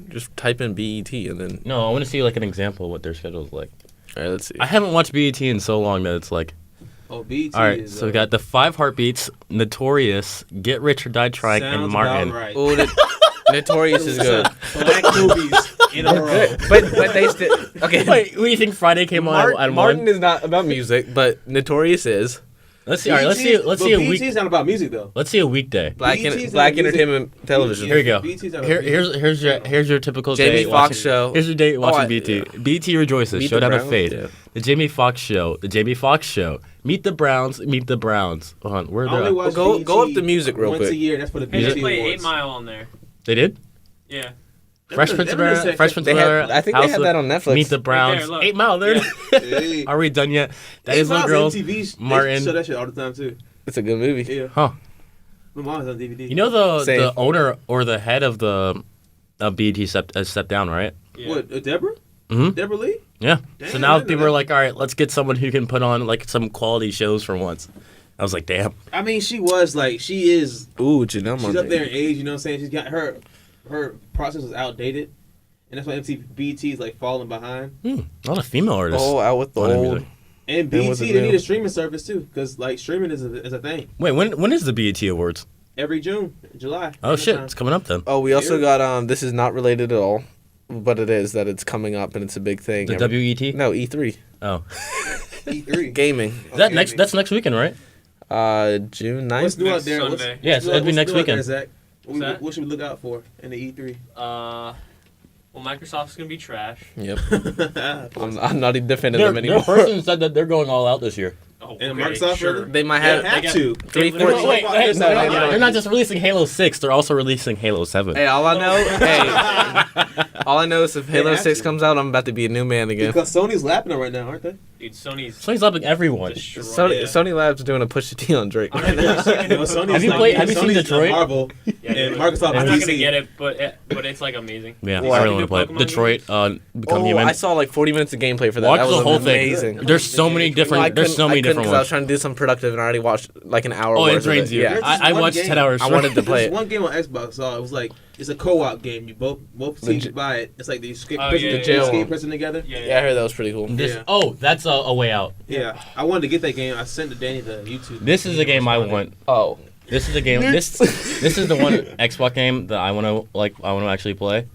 Just type in BET and then. No, I want to see like an example of what their schedule is like. All right, let's see. I haven't watched BET in so long that it's like. Oh, BET. All right, is, so we got the 5 Heartbeats, Notorious, Get Rich or Die Trying, sounds and Martin. About right. Oh, Notorious is good. Black movies in a row. but they still okay. Wait, what do you think Friday came on at Martin 1? is not about music, but Notorious is. Let's see. All right, let's see a BET's week. not about music though. Let's see a weekday. Black BET 's Black not music. Entertainment Television. Here we go. BET's not Here, about music. here's your typical Jamie day Foxx watching, show. Here's your day watching I- BT. yeah. BT rejoices. Meet Showdown the of Browns, Fate. yeah. The Jamie Foxx show. The Jamie Foxx show. Meet the Browns. Meet the Browns. Hold on, where I only they? watch Go BET up the music real once quick. a year. That's for the Hey, BET they play 8 Awards. Mile on there. They did. Yeah. Fresh Prince of Bel-Air. Fresh Prince They of had, Bel-Air. I think they had that on Netflix. Meet the Browns. look. 8 Mile. There. Hey. Are we done yet? That Hey, is little Miles girls. MTV, Martin. They show that shit all the time too. It's a good movie. Yeah. Huh. My mom has on DVD. You know the Same. owner or the head of the BET stepped down, right? Yeah. What? Deborah? Mhm. Deborah Lee? Yeah. So Damn, now I didn't know people are that. like, all right, let's get someone who can put on like some quality shows for once. I was like, damn. I mean, she was like, she is. Ooh, Janelle She's up there in age. You know what I'm saying? She's got her process was outdated, and that's why BET is like falling behind. A lot of female artists. Oh, out with the on their old. music. And Then BET, with the they new- need a streaming service too, because like streaming is a thing. Wait, when is the BET Awards? Every June, July. Oh shit, Summertime. it's coming up then. Oh, we also Here. got this is not related at all, but it is that it's coming up and it's a big thing. The WET? No, E3 Oh, E3. gaming. is that next? That's next weekend, right? June What's 9th. new out Next there? Sunday. Yes, it'd be next weekend. Zach? What's that? What should we look out for in the E3? Well, Microsoft's gonna be trash. Yep. I'm not even defending Their them anymore. person said that they're going all out this year. Oh, And okay, Microsoft, sure. really? They might They have. have got- to. Three, They four- literally- Wait, No, they're not just releasing Halo 6, they're also releasing Halo 7. Hey, all I know, all I know is if Halo have 6 to. comes out, I'm about to be a new man again. Because Sony's lapping them right now, aren't they? Dude, Sony's Sony's upping everyone. destroyed. Yeah. Sony Labs doing a push T on Drake. I'm not gonna see it. Sony's Have you like- played- have you seen Sony's Detroit? Marvel, Yeah, and dude. Microsoft I'm is not gonna DC. get it, but it's like amazing. Yeah, What? I really want to play it. Pokemon Detroit, Become Oh, Human. I saw like 40 minutes of gameplay for that. Watch that was the whole thing. amazing. There's so many different. There's so many different because I was ones. trying to do something productive and I already watched like an hour. Oh, it worth of drains you. Yeah. I One watched game. 10 hours. I wanted to play There's it. one game on Xbox. So it was like it's a co-op game. You both teams j- buy it. It's like the escape Oh, prison, yeah, the yeah, jail escape one. prison together. Yeah, Yeah, I heard that was pretty cool. This, Yeah. Oh, that's a way out. Yeah, I wanted to get that game. I sent to Danny the YouTube. This is the game I want. Oh, This is the game. This is the one Xbox game that I want to actually play.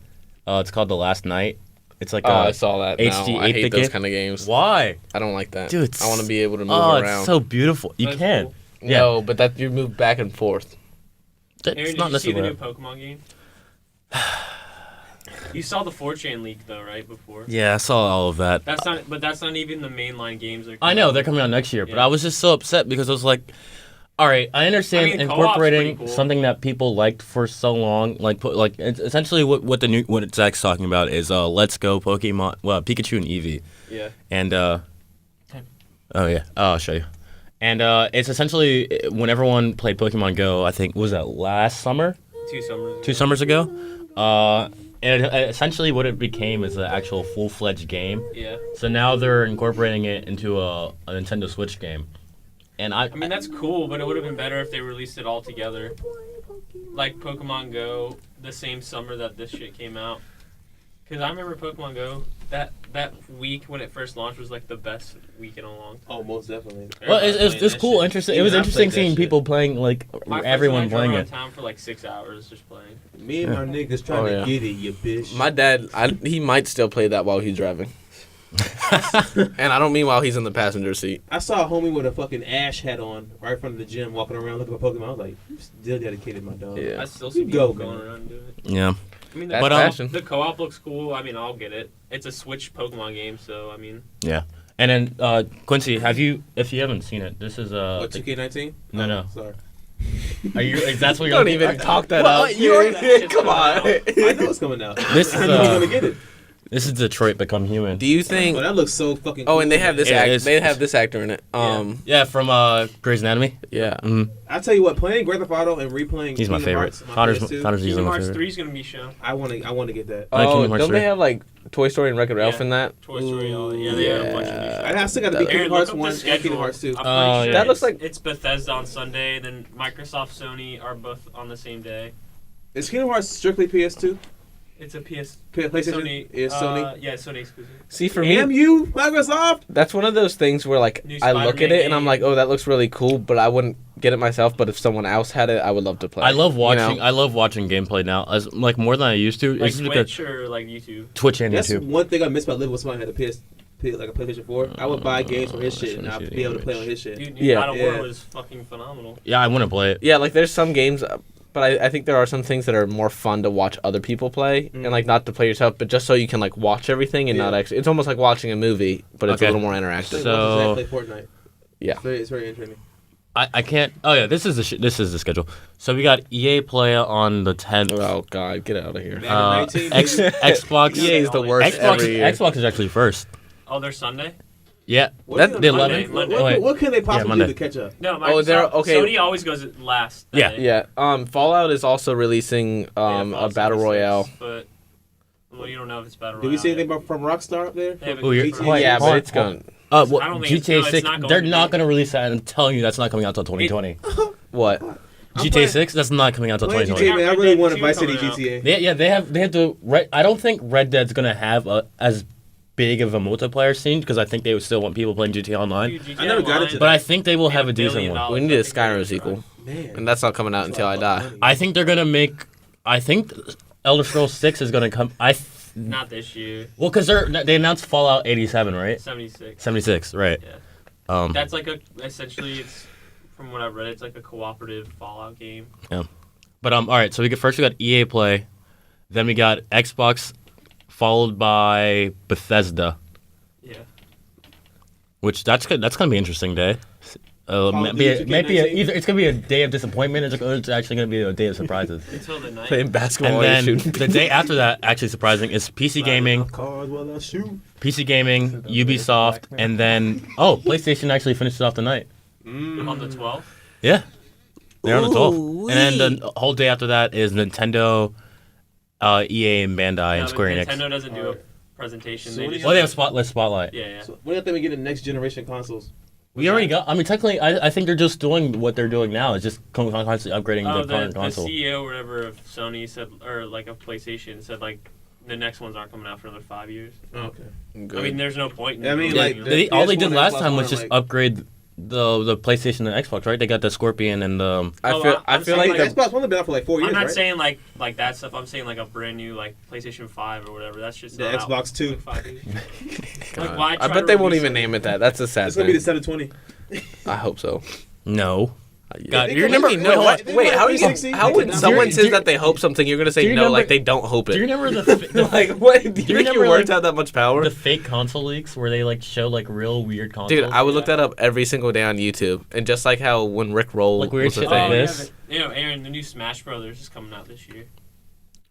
It's called The Last Night. It's like I saw that. HD now. I 8-bit hate those game. kind of games. Why, I don't like that. dude? I want to be able to move Oh, around. it's so beautiful. You That's can. cool. Yeah. No, but that you move back and forth. It's Aaron, not did you see the necessarily. new Pokemon game? You saw the 4chan leak though, right? Before. Yeah, I saw all of that. That's not even the mainline games. I know they're coming out next year, but Yeah. I was just so upset because I was like, all right, I understand I mean, co-op's incorporating pretty cool. something that people liked for so long, like it's essentially what Zach's talking about is Let's Go Pokemon, well, Pikachu and Eevee, Yeah. and oh yeah, I'll show you, and it's essentially when everyone played Pokemon Go, I think was that last summer, 2 summers. Ago. 2 summers ago, and essentially what it became is an actual full-fledged game. Yeah. So now they're incorporating it into a Nintendo Switch game. And I mean that's cool, but it would have been better if they released it all together, like Pokemon Go, the same summer that this shit came out. Cause I remember Pokemon Go that week when it first launched was like the best week in a long. Oh, most definitely. well, Everybody it's playing that cool, shit. interesting. It Even was I interesting played that seeing shit. people playing, like My friends everyone and I drove playing around it. town for like 6 hours just playing. Me and my niggas trying Oh, to yeah. get it, you bitch. My dad, he might still play that while he's driving. And I don't mean while he's in the passenger seat. I saw a homie with a fucking ash hat on right in front of the gym walking around looking for Pokemon. I was like, you still dedicated, my dog. Yeah. I still see You people go, going man. around and doing it. Yeah. I mean, That's But, passion. the co-op looks cool. I mean, I'll get it. It's a Switch Pokemon game, so I mean, And then Quincy, if you haven't seen it, this is What, 2K19? No, no. Sorry. Are you? That's what you're. Don't looking even at? talk that Well, up. you're- Come on. I know it's coming out. This is I know I'm gonna get it. this is Detroit Become Human. Do you think? Oh, that looks so fucking. Oh, and they cool, have man. this Yeah, it is. They have this actor in it. Yeah, from Grey's Anatomy. Yeah. Mm-hmm. I tell you what, playing Grand Theft Auto and replaying. He's my Kingdom favorite. Hearts, my Connor's PS2, usually Kingdom my Hearts favorite. 3 is gonna be shown. I want to get that. I like Oh, Kingdom Hearts don't 3. they have like Toy Story and Wreck-It Ralph in that? Toy Story, Ooh, they have a bunch of new yeah. shit. I still got to be Aaron, Kingdom look Hearts up 1 the and Kingdom schedule. Hearts 2. I'm pretty Oh, sure yeah. That looks like- it's Bethesda on Sunday, then Microsoft, Sony are both on the same day. Is Kingdom Hearts strictly PS2? It's a PS. PlayStation? Sony. Is Sony? Yeah, Sony exclusive. See, for me, Damn you, Microsoft! that's one of those things where like New I look at Spider-Man it and I'm game. like, oh, that looks really cool, but I wouldn't get it myself. But if someone else had it, I would love to play. I love watching. You know? I love watching gameplay now, as like more than I used to. Like It's just because Twitch or like YouTube. Twitch and That's YouTube. one thing I missed about living with somebody who had a like a PlayStation 4. I would buy games from his shit and Let's I'd see be the able to play on image. his shit. Dude, Yeah. God of Yeah. War was fucking phenomenal. Yeah, I want to play it. Yeah, like there's some games, but I think there are some things that are more fun to watch other people play and like not to play yourself, but just so you can like watch everything and not Yeah. actually. It's almost like watching a movie, but it's Okay. a little more Just interactive. like watching So- Zach play Fortnite. Yeah. It's very entertaining. I can't. Oh yeah, this is the schedule. So we got EA Play on the 10th. Oh God, get out of here. Madden 19, Xbox. EA is the worst Xbox. every year. Xbox is actually first. Oh, they're Sunday. Yeah, What that is the it? 11th. Monday. Oh, wait. What can they possibly Monday. do to catch up? No, Oh, they're- Microsoft. okay. Sony always goes last. that Yeah. day. Yeah. Fallout is also releasing Yeah, a Fallout battle 76, royale. But well, you don't know if it's battle royale. Did we see anything yet. about from Rockstar up there? They haven't Oh, you're- confirmed Wait, it. Yeah, hold but on, it's going. Well, I don't think GTA it's 6. not going They're to not be. going to release that. I'm telling you, that's not coming out until 2020. What? I'm GTA playing- 6. That's not coming out until Playing 2020. GTA, man. I Red really Dead want a 2 Vice City coming out. GTA. Yeah, they have to. I don't think Red Dead's going to have as big of a multiplayer scene because I think they would still want people playing GTA Online. Dude, GTA I never got Online into But I think they will have a made $1 decent billion. one. We need a I think they're Skyrim gonna sequel, Man. and that's not coming out until I die. I think they're gonna make. I think Elder Scrolls 6 is gonna come. Not this year. Well, because they announced Fallout 87, right? 76. 76, right? Yeah. That's like essentially it's from what I've read, it's like a cooperative Fallout game. But all right. So we got EA Play, then we got Xbox, followed by Bethesda, Yeah. which that's gonna be an interesting day. of Duty Maybe 2K19? either it's gonna be a day of disappointment, or it's actually gonna be a day of surprises. Until the night. Playing basketball And while then you're shooting. the day after that, actually surprising, is PC gaming, Cars while I shoot. PC gaming, Ubisoft, and then PlayStation actually finished it off the night. On the 12th. Yeah, they're on the 12th, Ooh-wee. and then the whole day after that is Nintendo, EA, and Bandai, and Square Enix. Nintendo doesn't do a Alright. presentation. So They what do just, you- Well, they have Spotlight. yeah, yeah. So when do you think we get the next generation consoles? We already got. I mean, technically, I think they're just doing what they're doing now. It's just constantly upgrading the current The console. CEO or whatever of Sony said, or like of PlayStation said, like the next ones aren't coming out for another 5 years. Okay. I mean, there's no point. In I mean, doing like, it. All they PS1 did and last Xbox time was One, just like- upgrade the PlayStation and Xbox, right? They got the Scorpion and the. I Oh, feel I'm saying, like Like, like, Xbox One has been out for like 4 years, I'm not right? saying like that stuff. I'm saying like a brand new like PlayStation 5 or whatever. That's just The not out Xbox for, 2. like, 5 years. God. why I try bet to they won't release even it? name it that. That's a sad It's gonna be thing. the 720. I hope so. No. God, They you can remember? make it. Wait, No, hold what? on. Wait, how, They can make how it. when Do someone you- says do that they hope something, you're gonna do say you no, remember- like they don't hope Do you it? remember the Like what? Do you Do you think remember, your words like, have that much power? the fake console leaks where they like show like real weird consoles? Dude, I would look Yeah. that up every single day on YouTube, and just like how when Rick Roll Like weird was a shit Oh, like thing. yeah, this. but, Aaron, the new Smash Brothers is coming out this year.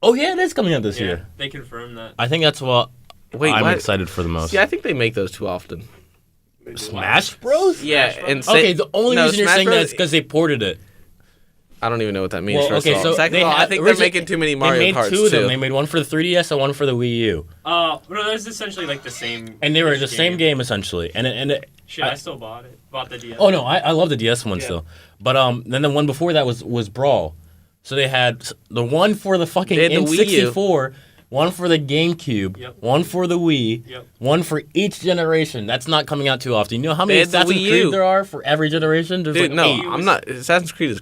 Oh yeah, it is coming out this Yeah, year. they confirmed that. I think that's what Wait, I'm what? excited for the most. See, I think they make those too often. Smash Bros. Yeah, Smash and Brothers? Okay, the only no, reason you're Smash saying that Bros- is because they ported it. I don't even know what that means. Well, first okay, of all. so Second they of all, I had- think they're originally- making too many Mario They made Karts two of them. too. They made one for the 3DS and one for the Wii U, No, that's essentially like the same. and they were the same game essentially. Shit, I still bought it. Bought the DS. Oh no, I love the DS one Yeah. still. But then the one before that was Brawl. So they had the one for the fucking They had the Wii U. N64, one for the GameCube, Yep. one for the Wii, Yep. one for each generation. That's not coming out too often. You know how They many had the Assassin's Wii Creed U. there are for every generation? There's Dude, like no, 8. I'm not. Assassin's Creed is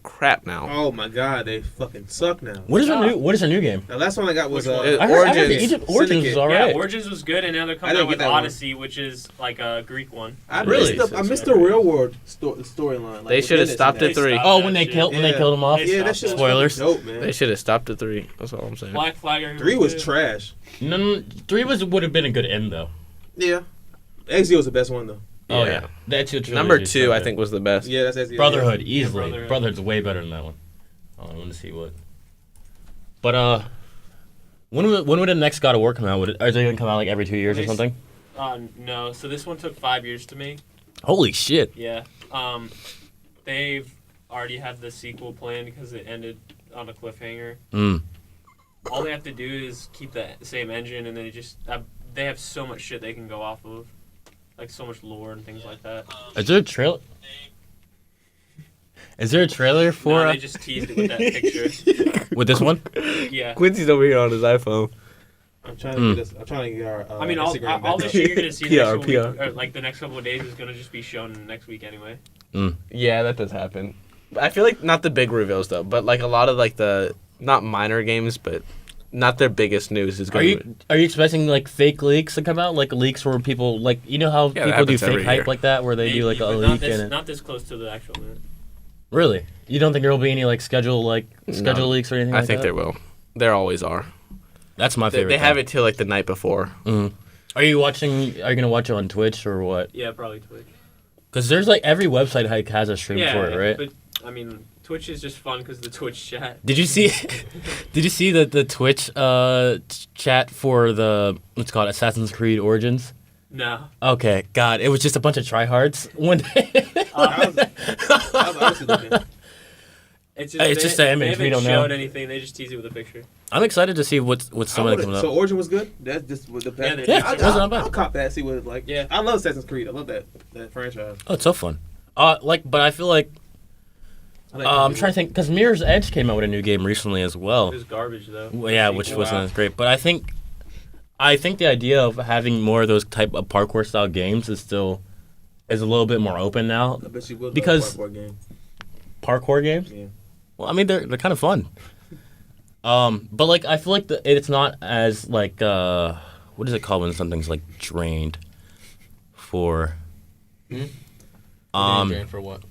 crap now. Oh my god, they fucking suck now. What is their new game? The last one I got was Which one? Uh, I heard the Origins. Egypt Origins Syndicate. was alright. Yeah, Origins was good, and now they're I coming didn't out with get that one. Odyssey, which is like a Greek one. I Really? missed I missed the real world storyline. They should have stopped at 3. Oh, when they killed him off. They Yeah, that stopped shit was Spoilers. fucking dope, man. They should have stopped at 3. That's all I'm saying. Black Flag. 3 was good. trash. No, 3 would have been a good end though. Yeah. Exio was the best one though. Oh Yeah. yeah, that's your Number 2, I think, was the best. Yeah, that's Exio. Brotherhood easily. Brotherhood. Brotherhood's way better than that one. Oh, I want to see what. But when would the next God of War come out? Are they gonna come out like every 2 years or They- something? No, so this one took 5 years to make. Holy shit! Yeah. They've already had the sequel planned because it ended on a cliffhanger. Mm. All they have to do is keep the same engine, and then they have so much shit they can go off of, like so much lore and things like that. Is there a trailer? Is there a trailer for No, they just teased it with that picture. with this one? Yeah. Quincy's over here on his iPhone. I'm trying to get us. I'm trying to get our. I mean, all Instagram the back shit up. you're gonna see PR, next week, PR. or like the next couple of days is gonna just be shown next week anyway. Yeah, that does happen. I feel like not the big reveals though, but like a lot of like the not minor games, but not their biggest news is Are going. you expecting like fake leaks to come out? Like leaks where people like how Yeah, that people do happens fake every hype year. like that where they do like a but leak not and not this close to the actual event. really? You don't think there will be any like schedule No. leaks or anything? I like think that? there will. There always are. That's my They, favorite. they have thing. it till like the night before. Are you watching? Are you gonna watch it on Twitch or what? Yeah, probably Twitch. Because there's like every website like has a stream Yeah, for it, right? But I mean, Twitch is just fun because the Twitch chat. Did you see? Did you see the Twitch chat for the what's it called Assassin's Creed Origins? No. Okay, God, it was just a bunch of tryhards one day. I was honestly looking. It's It's just the image, They we haven't don't know. showed anything. They just tease it with a picture. I'm excited to see what's some of it coming So up. Origin was good. That's just with the Yeah, pack. they Yeah, it wasn't bad. I'll cop that. See what it's like. Yeah. I love Assassin's Creed. I love that franchise. Oh, it's so fun. But I feel like I like I'm trying to think because Mirror's Edge came out with a new game recently as well. It was garbage though. Well, yeah, which wasn't as great. But I think the idea of having more of those type of parkour style games is a little bit more open now. I bet you will. Because- Parkour game. Parkour games. Yeah. Well, I mean they're kind of fun. But like I feel like it's not as like what is it called when something's like drained for For what?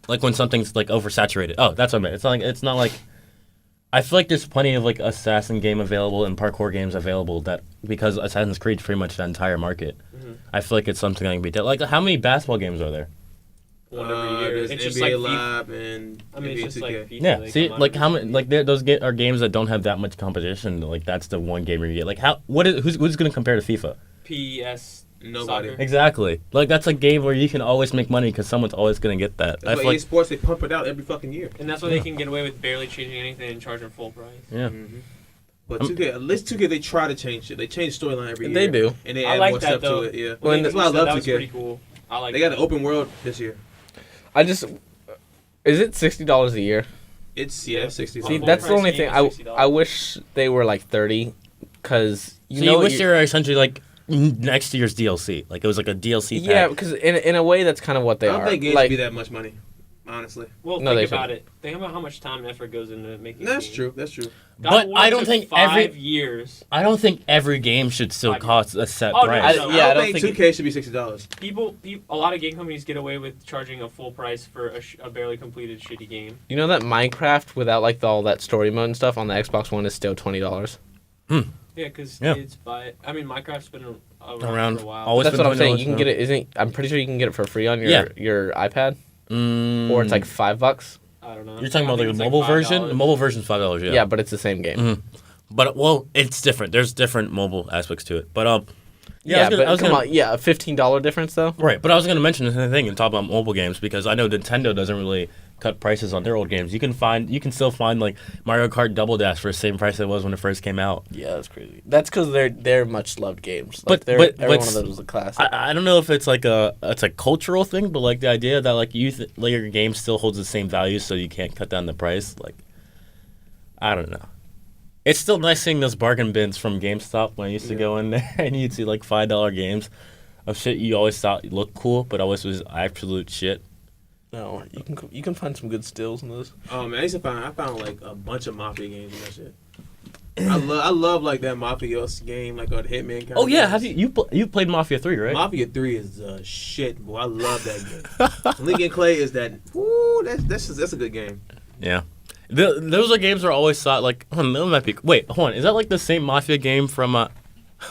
like when something's like oversaturated. Oh, that's what I meant. It's not like I feel like there's plenty of like assassin game available and parkour games available that because Assassin's Creed's pretty much the entire market. Mhm. I feel like it's something that can be done. Like how many basketball games are there? One every year. There's It's NBA just like FIFA. Live and I mean, NBA it's just 2K. like FIFA. Yeah, they see, come out like every how many season. like those are games that don't have that much competition. Like that's the one game you get. Like who's going to compare to FIFA? PS Nobody. soccer. Exactly. Like that's a game where you can always make money because someone's always going to get that. I That's feel why EA like Sports they pump it out every fucking year. And that's why they can get away with barely changing anything and charging full price. yeah. Mm-hmm. But 2K, at least 2K, they try to change it. They change storyline every year. They do. And they I add like more that, stuff though. to it. Yeah. Well, and That's why I So love that was 2K. pretty cool. I like They got that. an open world this year. I just. Is it $60 a year? It's 60. See, full that's the price only game thing. is $60. I wish they were like 30, because So you wish they were essentially like next year's DLC. Like it was like a DLC pack. Yeah, because in a way that's kind of what they I don't are. think games Like, be that much money, honestly. Well, No, they think about it. Think about how much time and effort goes into making. That's a game. true. That's true. God But of War I don't took think 5 years. I don't think every game should still 5 years. cost a set Oh, no, price. no. Yeah, I I don't don't think think 2K should be $60. People, a lot of game companies get away with charging a full price for a barely completed shitty game. you know that Minecraft without like all that story mode and stuff on the Xbox One is still $20. Yeah, because Yeah. kids buy it. I mean, Minecraft's been Around for a while. always That's been what I'm saying. $20 You can now. get it. Isn't? I'm pretty sure you can get it for free on your Yeah. your iPad, Mm, or it's like $5. I don't know. you're talking I about think like it's the mobile version. $5. The mobile version's $5. Yeah. But it's the same game. Mhm. But well, it's different. There's different mobile aspects to it. But Yeah, I was but come gonna- on. Yeah, a $15 difference though. right. But I was going to mention the same thing and talk about mobile games because I know Nintendo doesn't really cut prices on their old games. You can still find like Mario Kart Double Dash for the same price it was when it first came out. Yeah, that's crazy. That's because they're much loved games. But- Like, they're, but- every but one of those was a classic. I don't know if it's like a cultural thing, but like the idea that like like your game still holds the same value, so you can't cut down the price. Like, I don't know. It's still nice seeing those bargain bins from GameStop when I used to go in there and you'd see like $5 games of shit you always thought looked cool, but always was absolute shit. No, you can find some good stills in those. Oh man, I found like a bunch of Mafia games and that shit. I love like that Mafia game, like a Hitman kind Oh of yeah, games. have you played Mafia 3, right? Mafia 3 is shit, boy. I love that game. Lincoln Clay is that. Woo, that's a good game. Yeah. Those are games where I always thought like, that might be. Wait, hold on. Is that like the same Mafia game from? Oh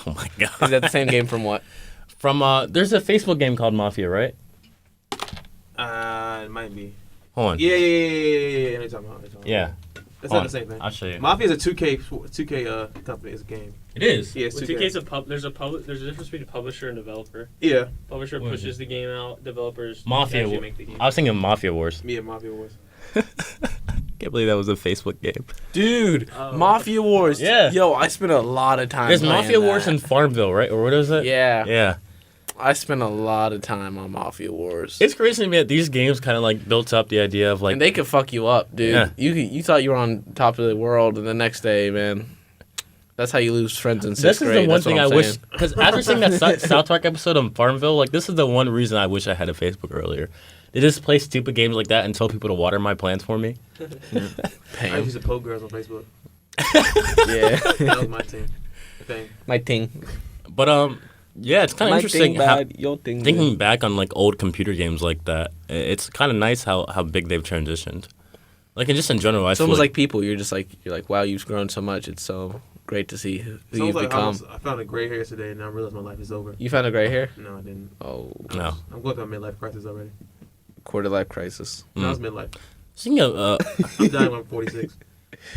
my god. Is that the same game from what? From there's a Facebook game called Mafia, right? It might be. Hold on. Yeah. I know what you're talking about. Yeah. It's Hold not the on. same thing. I'll show you. Mafia is a 2K company. It's a game. It is. Yeah, it's With 2K. 2K's there's a difference between a publisher and developer. Yeah, Publisher What is pushes the game out. Developers Mafia. actually make the game. I was thinking Mafia Wars. me and Mafia Wars. Can't believe that was a Facebook game. Dude, Oh. Mafia Wars. Yeah. Yo, I spent a lot of time There's playing Mafia Wars that. in Farmville, right? Or what is it? Yeah. Yeah. I spent a lot of time on Mafia Wars. It's crazy to me that these games kind of like built up the idea of like. And they could fuck you up, dude. Yeah. You thought you were on top of the world, and the next day, man, that's how you lose friends in this sixth is grade. the one That's what thing I I'm wish, saying. because after seeing that South Park episode on Farmville, like this is the one reason I wish I had a Facebook earlier. They just play stupid games like that and tell people to water my plants for me. I Pain. used to poke girls on Facebook. Yeah, That was my team. Thing. my thing. But yeah, it's kind of My interesting thing how, bad, your thing thinking good. back on like old computer games like that. It's kind of nice how big they've transitioned. Like and just in general, I It's feel almost like like people. You're like, wow, you've grown so much. It's so great to see who Sounds you've like become. I found a gray hair today, and I realized my life is over. You found a gray hair? No, I didn't. Oh, no. I'm going through a midlife crisis already. quarter life crisis. No, it's midlife. Speaking of I'm dying when I'm 46.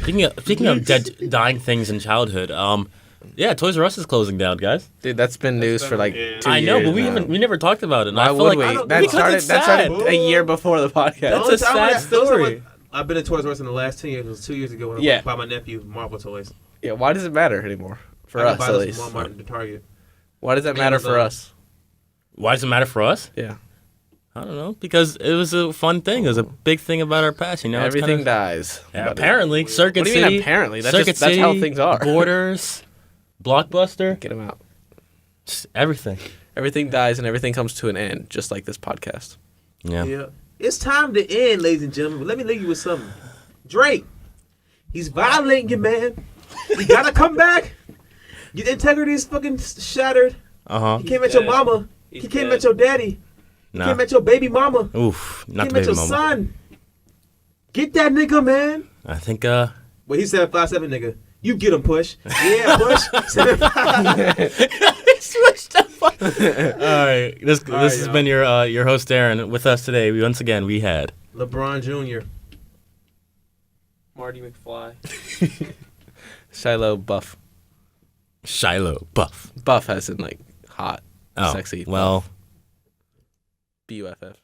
speaking of dying things in childhood, Yeah, Toys R Us is closing down, guys. Dude, that's been news been for like yeah. 2 I know, years but now. we never talked about it. And Why I feel would like we? don't- That because started it's sad. a year before the podcast. That's only a time sad I- the only time story. I've been to Toys R Us in the last 10 years. It was 2 years ago when Yeah. I bought my nephew Marvel toys. Yeah, why does it matter anymore? For I us, can buy at those least. from Walmart and the Target. Why does that matter for Amazon. us? Why does it matter for us? Yeah. I don't know. Because it was a fun thing. It was a big thing about our past. You know, it's Everything kinda, dies. Yeah, buddy. apparently, Circuit What do you City. mean apparently? That's Circuit just that's how things are. Borders, Blockbuster, Get them out. just everything. Everything dies and everything comes to an end, just like this podcast. Yeah. Yeah. It's time to end, ladies and gentlemen. But let me leave you with something. Drake, he's violating you, man. You gotta come back. Your integrity is fucking shattered. Uh He huh. came at your dead. mama. He's He came dead. at your daddy. He Nah. came at your baby mama. Oof. He Not came the at baby your mama. son. Get that nigga, man. I think. Well, he said 5'7" nigga. You get him, Push. Yeah, Push. 7'5". Switched up. All right. This right, has y'all. been your host Aaron. With us today, once again we had LeBron Jr. Marty McFly. Shiloh Buff. Shiloh Buff. Buff as in like hot, Oh, sexy. well. BUFF.